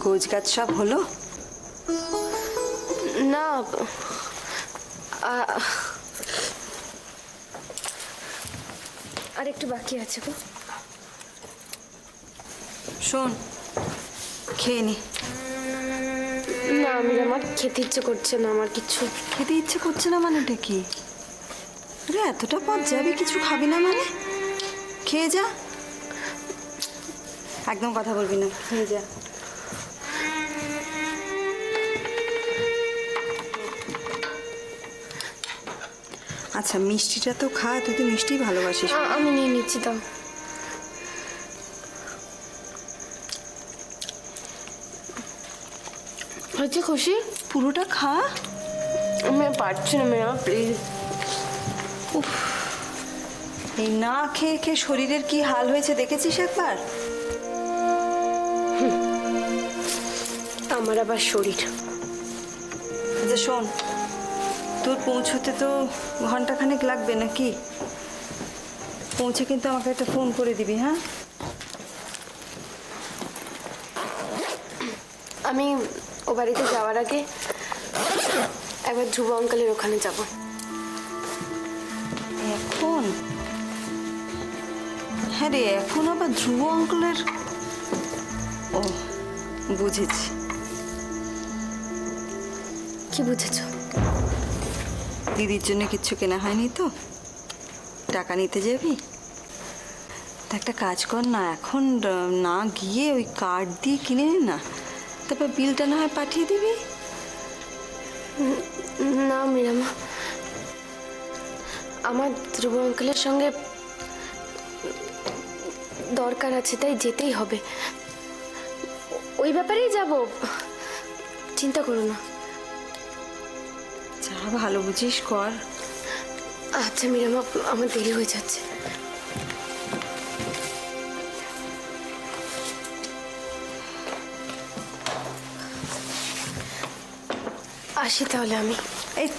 গোছ গাছ সব হলো? না, আর একটু বাকি আছে গো। শোন, খেয়ে নি। না আমি আমার খেতে ইচ্ছে করছে না, আমার কিছু খেতে ইচ্ছে করছে না মানেটা কি? আরে এতটা পথ যাবি, কিছু খাবি না মানে? খেয়ে যা, একদম কথা বলবি না, খেয়ে যা। আচ্ছা মিষ্টিটা তো খা, তুই তো মিষ্টি ভালোবাসিস। আমি নিয়ে নিচ্ছি, দাও। হয়েছে খুশি? পুরোটা খা। আমি পারছি না মেয়েরা, প্লিজ। এই না খেয়ে খেয়ে শরীরের কি হাল হয়েছে দেখেছিস একবার? আমার আবার শরীর। আচ্ছা শোন, তোর পৌঁছতে তো ঘন্টাখানেক লাগবে নাকি? পৌঁছে কিন্তু আমাকে একটা ফোন করে দিবি, হ্যাঁ? আমি ও বাড়িতে যাওয়ার আগে একবার ধ্রুব অঙ্কেলের ওখানে যাব। এখন? হ্যাঁ রে, এখন আবার ধ্রুব অঙ্কলের? ও বুঝেছি। কি বুঝেছ? দিদির জন্য কিচ্ছু কেনা হয়নি তো? টাকা নিতে যাবি? তা একটা কাজ কর না, এখন না গিয়ে ওই কার্ড দিয়ে কিনে নে না, তারপর বিলটা না হয় পাঠিয়ে দিবি। না মীরামা, আমার ধ্রুব অঙ্কেলের সঙ্গে দরকার আছে, তাই যেতেই হবে। ওই ব্যাপারেই যাব, চিন্তা করো না। যা ভালো বুঝিস কর। আচ্ছা মীরামা, আমার দেরি হয়ে যাচ্ছে। আসি তাহলে আমি। এই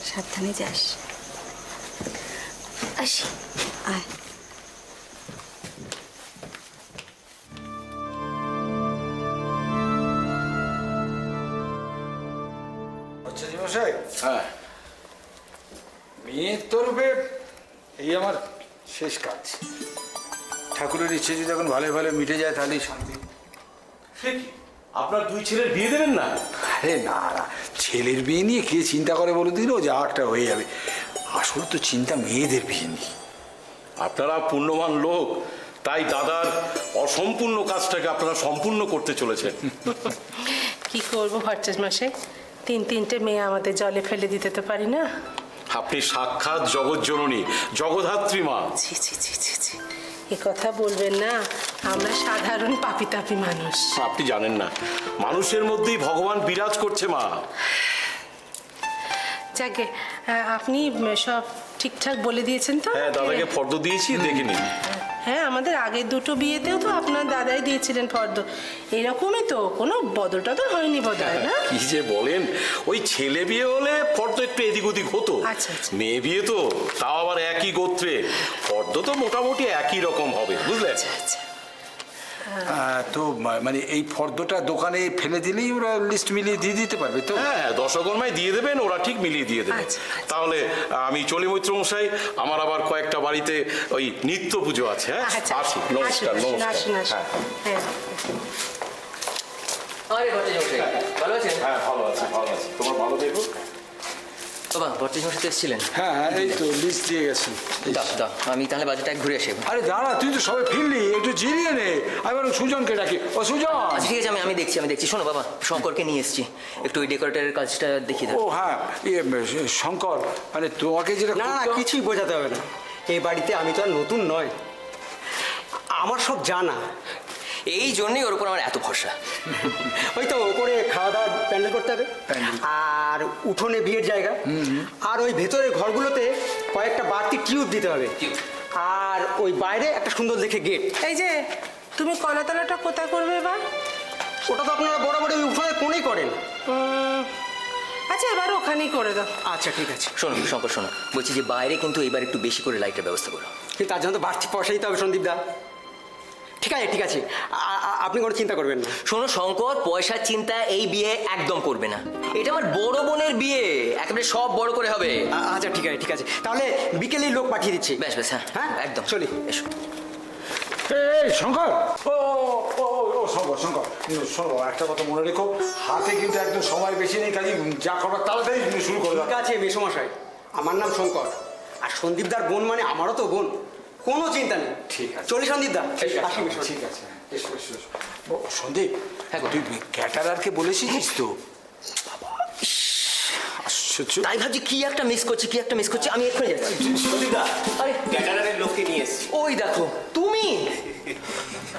সাবধানে যাস। আসি। আয়। আচ্ছা মশাই, হ্যাঁ, মেয়ের তরফে এই আমার শেষ কাজ। ঠাকুরের ইচ্ছে যদি এখন ভালো ভালো মিটে যায় তাহলেই শান্তি। সে কি, আপনার দুই ছেলের বিয়ে দেবেন না? আরে না না, ছেলের বিয়ে নিয়ে কে চিন্তা করে বলে দিল, যা একটা হয়ে যাবে। আসল তো চিন্তা মেয়েদের বিয়ে নিয়ে। আপনারা পুণ্যবান লোক, তাই দাদার অসম্পূর্ণ কাজটাকে আপনারা সম্পূর্ণ করতে চলেছেন। কি করবো ভট্টাচ মশাই, তিনটে মেয়ে আমাদের জলে ফেলে দিতে তো পারি না। আপনি সাক্ষাৎ জগৎ জননী, জগদ্ধাত্রী মা। ছি ছি ছি ছি ছি, এ কথা বলবেন না, আমরা সাধারণ পাপি তাপি মানুষ। আপনি জানেন না, মানুষের মধ্যেই ভগবান বিরাজ করছে মা। যাকে আপনি সব ঠিকঠাক বলে দিয়েছেন তো? হ্যাঁ, দাদাকে ফর্দ দিয়েছি, দেখে নিন। হ্যাঁ, আমাদের আগের দুটো বিয়েতেও তো আপনার দাদাই দিয়েছিলেন ফর্দ। এরকমই তো, কোনো বদল টদল হয়নি বোধহয়, না? কি যে বলেন, ওই ছেলে বিয়ে হলে ফর্দ একটু এদিক ওদিক হতো। আচ্ছা, আচ্ছা। মেয়ে বিয়ে তো তাও আবার একই গোত্রে, ফর্দ তো মোটামুটি একই রকম হবে, বুঝলেন? আচ্ছা আচ্ছা। তো মানে এই ফর্দটা দোকানে ফেলে দিলেই ওরা লিস্ট মিলিয়ে দিয়ে দিতে পারবে তো? হ্যাঁ, দশকর্মায় দিয়ে দেবেন, ওরা ঠিক মিলিয়ে দিয়ে দেবে। আচ্ছা, আচ্ছা। তাহলে আমি চলি মৈত্র মশাই, আমার আবার কয়েকটা বাড়িতে ওই নিত্য পুজো আছে। হ্যাঁ, আচ্ছা, আসি, নমস্কার নমস্কার। আসুন আসুন। হ্যাঁ। আরে ভট্টাচ মশাই, ভালো আছেন? হ্যাঁ, ভালো আছে ভালো আছে, তোমার ভালো দেখো। বাবা, ভট্টাচ মশাই তো এসেছিলেন? হ্যাঁ হ্যাঁ, এই তো লিস্ট দিয়ে গেছেন। দাও দাও, আমি তাহলে বাজারটা এক ঘুরে আসি। আরে দাঁড়া, তুই তো সবাই ফিরলি, একটু জিরিয়ে নে। আমি বরং সুজনকে ডাকি। ও সুজন! আচ্ছা ঠিক আছে, আমি দেখছি। শোনো বাবা, শঙ্করকে নিয়ে এসেছি, একটু ওই ডেকোরেটরের কাজটা দেখিয়ে দাও। ও হ্যাঁ, শঙ্কর, মানে তোমাকে যেটা না না, কিছুই বোঝাতে হবে না। এই বাড়িতে আমি তো আর নতুন নয়, আমার সব জানা। এই জন্যই ওর উপর আমার এত ভরসা। ওই তো ওপরে খাওয়া দাওয়ার প্যান্ডেল করতে হবে, প্যান্ডেল। আর উঠোনে বিয়ের জায়গা, আর ওই ভেতরের ঘরগুলোতে কয়েকটা বাড়তি টিউব দিতে হবে, আর ওই বাইরে একটা সুন্দর দেখে গেট। এই যে তুমি কলাতলাটা কোথায় করবে এবার? ওটা তো আপনারা বরাবর ওই উঠোনের কোণেই করেন। আচ্ছা, এবার ওখানেই করে দাও। আচ্ছা ঠিক আছে, শোনো শঙ্কর, শোনো, বলছি যে বাইরে কিন্তু এবার একটু বেশি করে লাইটের ব্যবস্থা করো। কিন্তু তার জন্য তো বাড়তি পয়সা দিতে হবে সন্দীপ দা। ঠিক আছে আপনি কোনো চিন্তা করবেন না। শোনো শঙ্কর, পয়সার চিন্তা এই বিয়ে একদম করবে না। এটা আমার বড় বোনের বিয়ে, একেবারে সব বড় করে হবে। আচ্ছা ঠিক আছে তাহলে বিকেলেই লোক পাঠিয়ে দিচ্ছি। বেশ হ্যাঁ হ্যাঁ একদম চলি। এসো। এই শঙ্কর, ও শঙ্কর শোনো, একটা কথা মনে রেখো, হাতে কিন্তু একদম সময় বেশি নেই, কাজে যা করবার তাড়াতাড়ি শুরু করে দাও। ঠিক আছে মেসোমশাই, আমার নাম শঙ্কর, আর সন্দীপদার বোন মানে আমারও তো বোন, কোনো চিন্তা নেই। ঠিক আছে। চলি সন্দীপদা। আসি ঠিক আছে, এসো। সন্দীপ, হ্যাঁ তুই ক্যাটারারকে বলেছিস তো? আশ্চর্য। তাই ভাবছি কি একটা মিস করছি, আমি এক্ষুনি যাচ্ছি। সন্দীপদা, আরে ক্যাটারারের লোককে নিয়ে এসছি। ওই দেখো তুমি।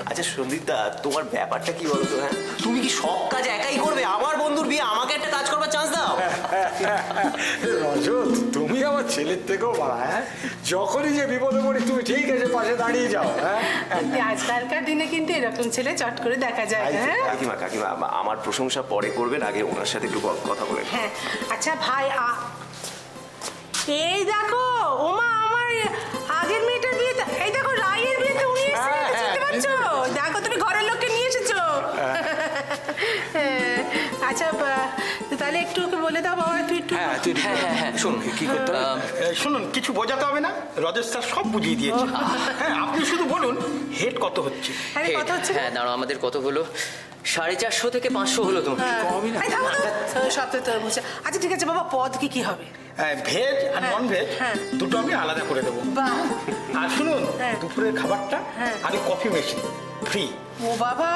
আচ্ছা সন্দীপদা, তোমার ব্যাপারটা কি বলতো? হ্যাঁ, তুমি কি সব কাজ একাই করবে? আমার বন্ধুর বিয়ে, আমাকে একটা কাজ করবার চান্স দাও। রজত, তুমি আমার ছেলের থেকেও বাড়া। হ্যাঁ, যখনই যে বিপদে পড়ি তুমি ঠিক আছে পাশে দাঁড়িয়ে যাও। হ্যাঁ, কিন্তু আজকালকার দিনে কিন্তু এরকম ছেলে চট করে দেখা যায় না, হ্যাঁ? কাকিমা আমার প্রশংসা পরে করবেন, আগে ওনার সাথে একটু কথা বলেন। হ্যাঁ আচ্ছা ভাই, এই দেখো ওমা, আমার আগের মেয়েটার বিয়েতে, এই দেখো রায়ের বিয়েতে উনি এসেছিলেন, চিনতে পারছো? দেখো তুমি ঘরের লোককে নিয়ে এসেছো। হ্যাঁ, আচ্ছা তাহলে একটু ওকে বলে দাও বাবা, তুই একটু। হ্যাঁ শোন কি করতে হবে? শুনুন, কিছু বোঝাতে হবে না, রজত স্যার সব বুঝিয়ে দিয়েছে। হ্যাঁ, আপনি শুধু বলুন হেড কত হচ্ছে। আরে কথা হচ্ছে না? হ্যাঁ দাঁড়াও, আমাদের কত হলো? 450 থেকে 500 হলো তোমার। এই থামো তো, সপ্তাহে তো বলছে। আচ্ছা ঠিক আছে বাবা, পদ কি হবে? ভেজ আর নন ভেজ হ্যাঁ। দুটো আমি আলাদা করে দেবো। বাহ, আর শুনুন, হ্যাঁ। দুপুরের খাবারটা হ্যাঁ। আর কফি মেশিন ফ্রি। ও বাবা,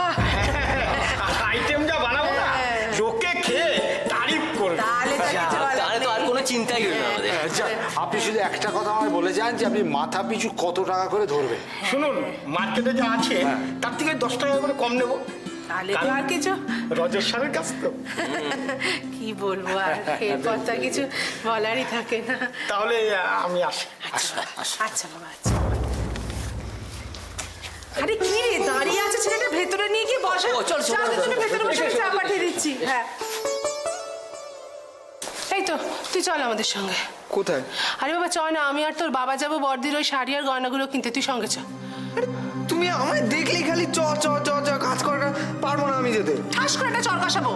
আইটেম যা বানাবো না, হ্যাঁ। লোকে খেয়ে তারিফ করবে। তাহলে তো কিছু বলার তাহলে তো আর নেই। কোনো চিন্তাই হলো না আমাদের। আচ্ছা, আপনি শুধু একটা কথা আমায় বলে যান যে আপনি মাথা পিছু কত টাকা করে ধরবেন। শুনুন, মার্কেটে যা আছে তার থেকে 10 টাকা করে কম নেবো। তাহলে তো আর কিছু রজত স্যারের কাছ তো। কি বলবো, আর এরপর তো আর কিছু বলারই থাকে না। তাহলে আমি আসি। আচ্ছা বাবা, আচ্ছা। আরে কি রে, দাঁড়িয়ে আছে ছেলেটা, ভেতরে নিয়ে গিয়ে বসা। ও, চল, চল, চল, তুমি চল, ভেতরে বসে, চা পাঠিয়ে দিচ্ছি। হ্যাঁ, এই তো তুই চল আমাদের সঙ্গে। কোথায়? আরে বাবা চল না, আমি আর তোর বাবা যাবো বড়দির ওই শাড়ি আর গয়নাগুলো কিনতে, তুই সঙ্গে চ। তুমি আমায় দেখলেই খালি চ কাজ করাটা পারবো না আমি যেতে। ঠাস করে একটা চর কষাবো,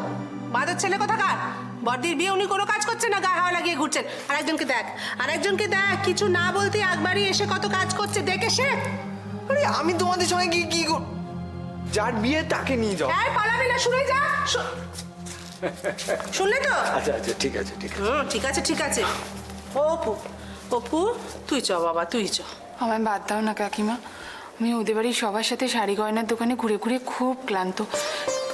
বাদের ছেলে কোথাকার। বড়দির বিয়ে উনি কোনো কাজ করছেন না, গায়ে হাওয়া লাগিয়ে ঘুরছেন। আর একজনকে দেখ কিছু না বলতে একবারই এসে কত কাজ করছে, দেখে সে। আরে আমি তোমাদের সঙ্গে কি যার বিয়ে তাকে নিয়ে যাও। এই পালাবি না, শুনে যা। শুনলে তো? আচ্ছা ঠিক আছে। ঠিক আছে। অপু তুই চ বাবা, তুই চ। আমায় বাদ দাও না কাকিমা, আমি ওদের বাড়ির সবার সাথে শাড়ি গয়নার দোকানে ঘুরে ঘুরে খুব ক্লান্ত।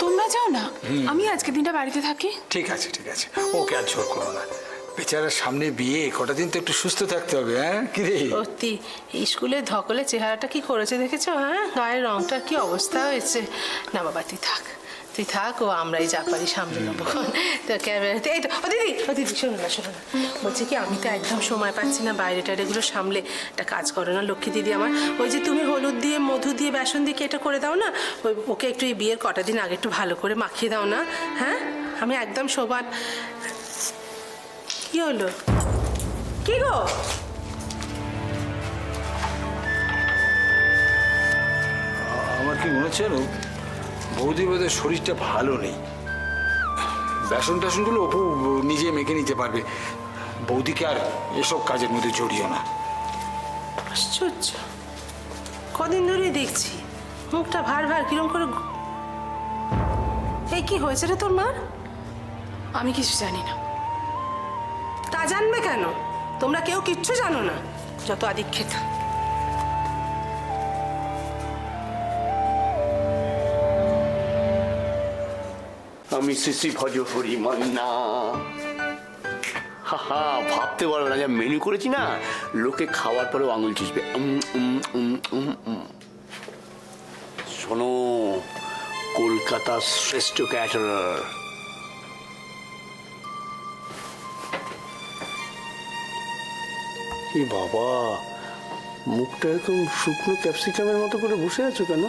তোমরা যাও না, আমি আজকে দিনটা বাড়িতে থাকি। ঠিক আছে ওকে আর জোর করো না, বেচারার সামনে বিয়ে, কটা দিন তো একটু সুস্থ থাকতে হবে। হ্যাঁ কি রে? সত্যি স্কুলের ধকলে চেহারাটা কি করেছে দেখেছো? হ্যাঁ, গায়ের রংটার কি অবস্থা হয়েছে। না বাবা তুই থাক, ও আমরাই যা পারি সামলে নেবো। তো ক্যামেরাতে এই তো, ও দিদি শোনো না, বলছি কি, আমি তো একদম সময় পাচ্ছি না বাইরে টাইরেগুলো সামলে। একটা কাজ করো না লক্ষ্মী দিদি আমার, ওই যে তুমি হলুদ দিয়ে মধু দিয়ে বেসন দিয়ে এটা করে দাও না, ওকে একটু এই বিয়ের কটা দিন আগে একটু ভালো করে মাখিয়ে দাও না। হ্যাঁ, আমি একদম সবার। কি হলো, কি গো? আমার কি মনে হচ্ছে জানো, বৌদির বোধহয় শরীরটা ভালো নেই। বেসন টেসনগুলো অপু নিজে মেখে নিতে পারবে, বৌদিকে আর এসব কাজের মধ্যে জড়িও না। আশ্চর্য, কদিন ধরেই দেখছি মুখটা ভার কিরম করে। এই কি হয়েছে রে তোর মার? আমি কিছু জানি না। তা জানবে কেন? তোমরা কেউ কিচ্ছু জানো না, যত আদিক্ষেতা। আমি শ্রী ভজ হরি মান্না। হা ভাবতে পারবে না, যা মেনু করেছি না, লোকে খাওয়ার পরেও আঙুল চুষবে। শোনো, কলকাতার শ্রেষ্ঠ ক্যাটারার। এ বাবা, মুখটা এরকম শুকনো ক্যাপসিকামের মতো করে বসে আছো কেন?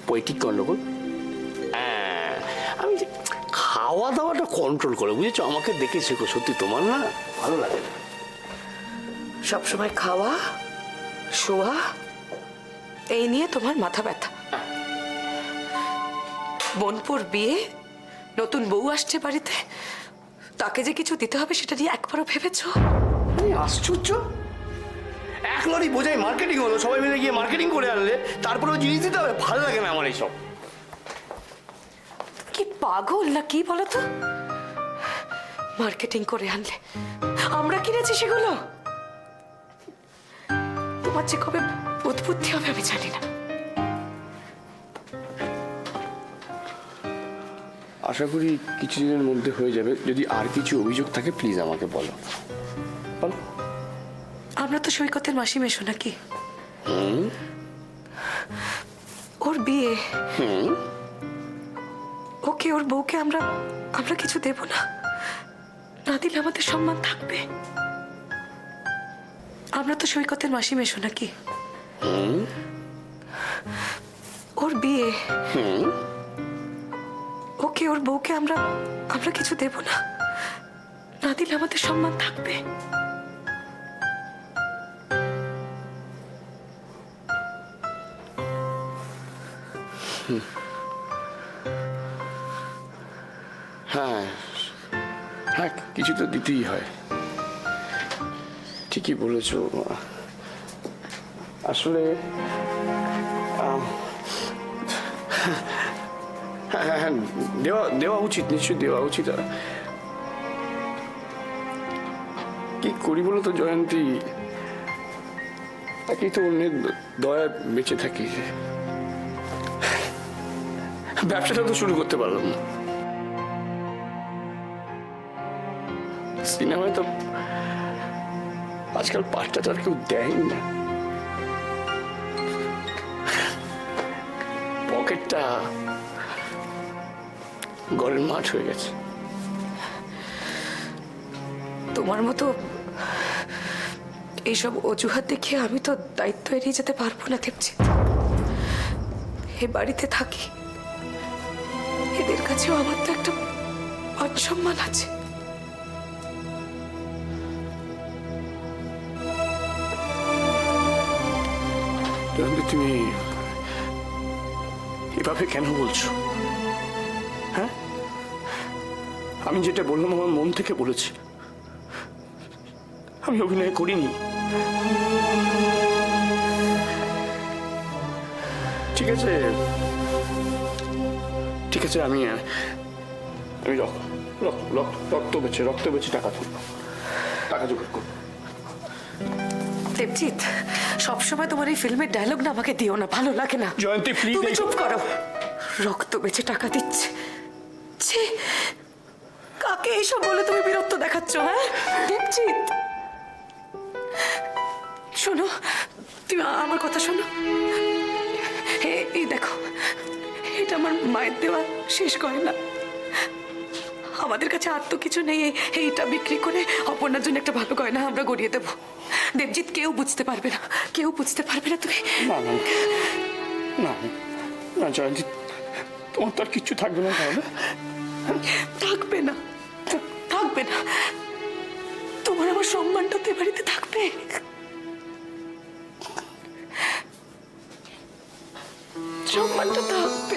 পৈটিক গন্ডগোল? হ্যাঁ, আমি খাওয়া দাওয়াটা কন্ট্রোল করে, বুঝেছো? আমাকে দেখে শেখো, সত্যি তোমার না ভালো লাগে না। সবসময় খাওয়া, শোয়া এই নিয়ে তোমার মাথা ব্যথা। বোনপুর বিয়ে, নতুন বউ আসছে বাড়িতে, তাকে যে কিছু দিতে হবে সেটা নিয়ে একবারও ভেবেছো? আশ্চর্য, এক লরি বোঝাই মার্কেটিং হলো, সবাই মিলে গিয়ে মার্কেটিং করে আনলে তারপরেও জিনিস দিতে হবে? ভালো লাগে না আমার এইসব। কি পাগল না কি বলো তো? মার্কেটিং করে আনলে আমরা কিনেছি সেগুলো? তোমার যে কবে বুদ্ধি হবে আমি জানি না। আশা করি কিছুদিনের মধ্যে হয়ে যাবে। যদি আর কিছু অভিযোগ থাকে প্লিজ আমাকে বলো। বলো। আমরা তো সৈকতের মাসি মেশো নাকি? ওর বিয়ে, ওকে ওর বউকে আমরা কিছু দেব না, না দিলে আমাদের সম্মান থাকবে? আমরা তো সৈকতের মাসি মেশো নাকি? ওর বিয়ে, ওকে ওর বউকে আমরা কিছু দেব না, না দিলে আমাদের সম্মান থাকবে? হ্যাঁ হ্যাঁ, কিছু তো দিতেই হয়। ঠিকই বলেছো। আসলে হ্যাঁ হ্যাঁ, দেওয়া উচিত, নিশ্চয়ই দেওয়া উচিত। কি করি বলো তো জয়ন্তী, একই তো অন্যের দয়া বেঁচে থাকি। ব্যবসাটা তো শুরু করতে পারলাম না। সিনেমায় তো আজকাল পাঠটা তো আর কেউ দেয়ই না। পকেটটা গড়ের মাঠ হয়ে গেছে। তোমার মতো এইসব অজুহাত দেখিয়ে আমি তো দায়িত্ব এড়িয়ে যেতে পারবো না দেবজি। এ বাড়িতে থাকি, এদের কাছেও আমার তো একটা মান সম্মান আছে। তুমি এভাবে কেন বলছো? হ্যাঁ, আমি যেটা বললাম আমার মন থেকে বলেছি, আমি অভিনয় করিনি। ঠিক আছে ঠিক আছে, আমি রক্ত বেচে টাকা তুলব, টাকা জোগাড় করবো। দেবজিৎ, সবসময় তোমার এই ফিল্মের ডায়লগ না আমাকে দিও না, ভালো লাগে না। জয়ন্তী প্লিজ, তুমি চুপ করো। রক্ত বেচে টাকা দিচ্ছে, ছি, কাকে এইসব বলে তুমি বিরক্ত দেখাচ্ছ? হ্যাঁ দেবজিৎ, শোনো, তুমি আমার কথা শোনো। এই দেখো, এটা আমার মায়ের দেওয়া শেষ গয়না। আমাদের কাছে আর তো কিছু নেই, এইটা বিক্রি করে অপর্ণার জন্য একটা ভালো গয়না আমরা গড়িয়ে দেবো। দেবজিৎ, কেউ বুঝতে পারবে না, কেউ বুঝতে পারবে না। তুমি না জয়ন্তী, তোমার তো আর কিচ্ছু থাকবে না তাহলে? থাকবে না, থাকবে না। তোমার আমার সম্মানটা তো বাড়িতে থাকবে। সম্মানটা থাকবে।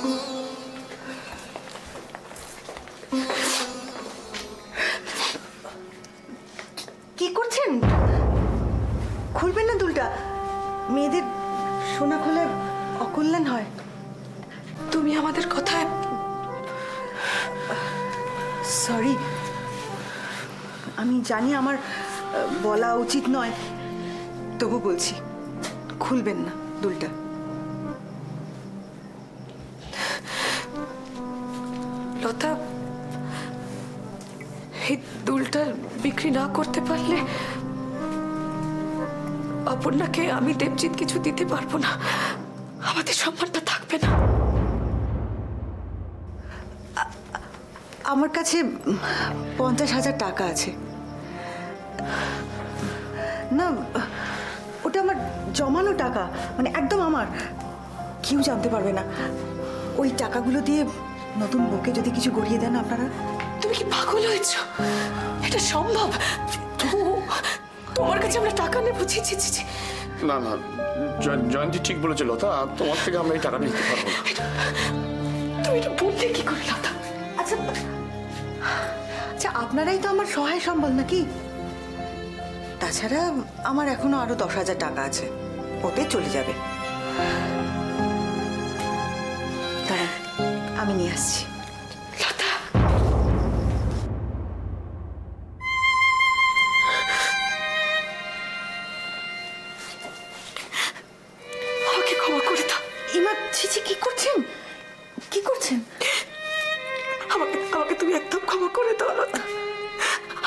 কি করছেন? খুলবেন না দুলটা, মেয়েদের সোনা খোলা অকল্যাণ হয়। তুমি আমাদের কথায় সরি, আমি জানি আমার বলা উচিত নয়, তবু বলছি, খুলবেন না দুলটা। লতা, এই দুলটা বিক্রি না করতে পারলে অপর্ণাকে আমি দেবজিৎ কিছু দিতে পারবো না, আমাদের সম্মানটা থাকবে না। আমার কাছে 50,000 টাকা আছে। না, ওটা আমার জমানো টাকা, মানে একদম আমার, কেউ জানতে পারবে না। ওই টাকাগুলো দিয়ে নতুন বউকে যদি কিছু গড়িয়ে দেন আপনারা। তুমি কি পাগল হয়েছ? এটা সম্ভব? তোমার কাছে আমরা টাকা নেবো? ছি ছি ছি ছি। না না, জয়ন্তী ঠিক বলেছে লতা, তোমার থেকে আমরা এই টাকা নিতে পারবো না। তুমি এটা বললে কি করে লতা? আচ্ছা আচ্ছা, আপনারাই তো আমার সহায় সম্বল নাকি? তাছাড়া আমার এখনো আরো 10,000 টাকা আছে, ওতে চলে যাবে। দাঁড়ান, আমি নিয়ে আসছি। লতা, আমাকে ক্ষমা করে দাও। ইমা, ছিছি, কি করছেন? কি করছেন? আমাকে আমাকে তুমি একদম ক্ষমা করে দাও লতা।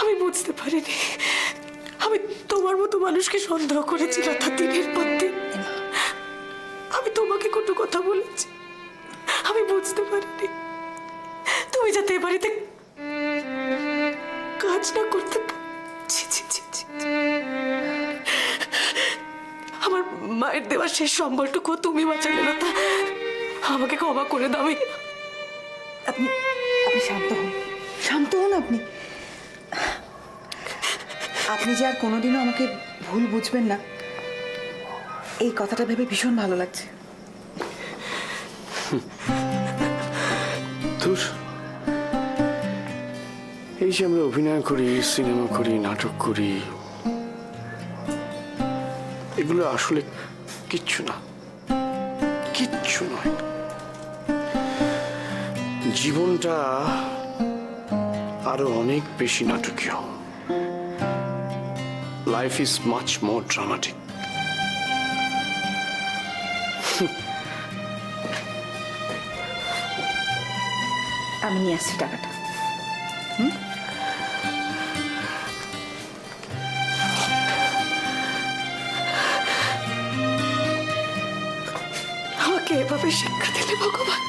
আমি বুঝতে পারিনি, আমি তোমার মতো মানুষকে সন্দেহ করেছি লতা, দিনের পর দিন। আমি তোমাকে কোনো কথা বলেছি, আমি বুঝতে পারিনি তুমি যাতে এ বাড়িতে কাজ না করতে ছি ছি ছি ছি। আমার মায়ের দেওয়া শেষ সম্বলটুকু তুমি বাঁচালে লতা, আমাকে ক্ষমা করে দাও। আপনি আপনি শান্ত হন, শান্ত হন আপনি। আপনি যে আর কোনোদিনও আমাকে ভুল বুঝবেন না, এই কথাটা ভেবে ভীষণ ভালো লাগছে। ধুর, এই যে আমরা অভিনয় করি, সিনেমা করি, নাটক করি, এগুলো আসলে কিচ্ছু না, কিচ্ছু নয়। জীবনটা আরো অনেক বেশি নাটকীয়। Life is much more dramatic. আমি নিয়ে আসছি টাকাটা। আমাকে এভাবে শিক্ষা দিলে ভগবান।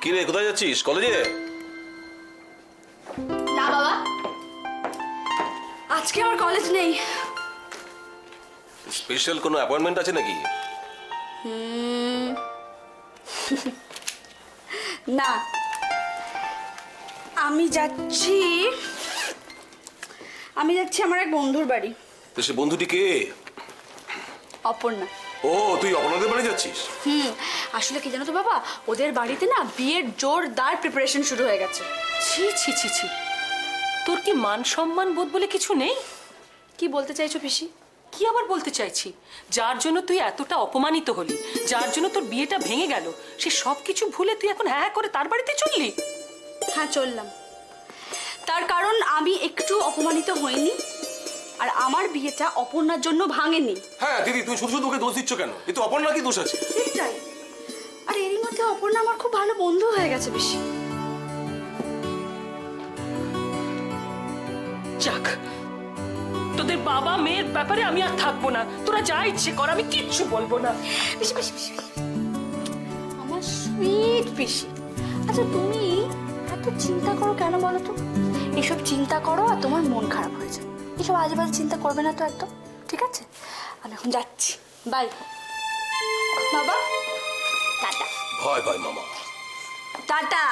কি রে, কোথায় যাচ্ছিস? কলেজে? না বাবা, আজকে আমার কলেজ নেই। স্পেশাল কোনো অ্যাপয়েন্টমেন্ট আছে নাকি? না, আমি যাচ্ছি আমার এক বন্ধুর বাড়ি। তো সে বন্ধুটি কে? অপর্ণা। ও, তুই অপনাদের বাড়ি যাচ্ছিস? আসলে কি জানো তো বাবা, ওদের বাড়িতে না বিয়ের জোরদার প্রিপারেশন শুরু হয়ে গেছে। ছি ছি ছি ছি, তোর কি মান সম্মান বোধ বলে কিছু নেই? কি বলতে চাইছো পিসি? কি আবার বলতে চাইছি? যার জন্য তুই এতটা অপমানিত হলি, যার জন্য তোর বিয়েটা ভেঙে গেল, সে সব কিছু ভুলে তুই এখন হ্যাঁ করে তার বাড়িতে চললি? হ্যাঁ, চললাম। তার কারণ আমি একটু অপমানিত হইনি, আর আমার বিয়েটা অপর্ণার জন্য ভাঙেনি। হ্যাঁ দিদি, তুই শুধু শুধু ওকে দোষ দিচ্ছ কেন? এ তো অপর্ণা কি দোষ আছে? সেটাই। আর এরই মধ্যে অপর্ণা আমার খুব ভালো বন্ধু হয়ে গেছে পিসি। যাক, তোদের বাবা মেয়ের ব্যাপারে আমি আর থাকবো না। তোরা যা ইচ্ছে কর, আমি কিচ্ছু বলবো না। পিসি পিসি পিসি, আমার সুইট পিসি। আচ্ছা, তুমি এত চিন্তা করো কেন বলো তো? এসব চিন্তা করো আর তোমার মন খারাপ হয়ে যায়। এসব আজে বাজে চিন্তা করবে না তো একদম, ঠিক আছে? আমি এখন যাচ্ছি, বাই বাবা, টাটা। ভয় ভয় মামা, টাটা।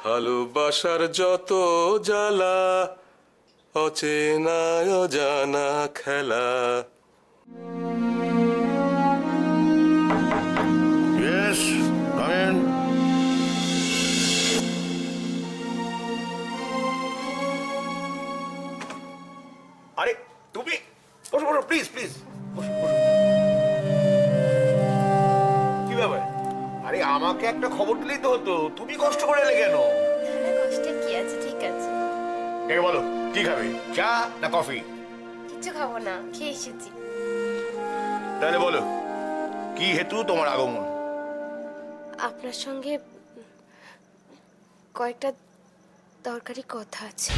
ভালোবাসার যত জ্বালা, অচেনা অজানা খেলা। Yes, come in. আরে তুমি বসো বসো, প্লিজ প্লিজ বসো বসো। কি ব্যাপার? আরে আমাকে একটা খবর দিলেই তো হতো, তুমি কষ্ট করে এলে কেন? কষ্টে কি আছে, ঠিক আছে। কে বলো, কি খাবে, চা না কফি? কিচ্ছু খাবো না, খেয়ে এসেছি। তাহলে বলো, কি হেতু তোমার আগমন? আপনার সঙ্গে কয়েকটা দরকারি কথা আছে।